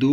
2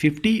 50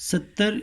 70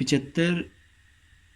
75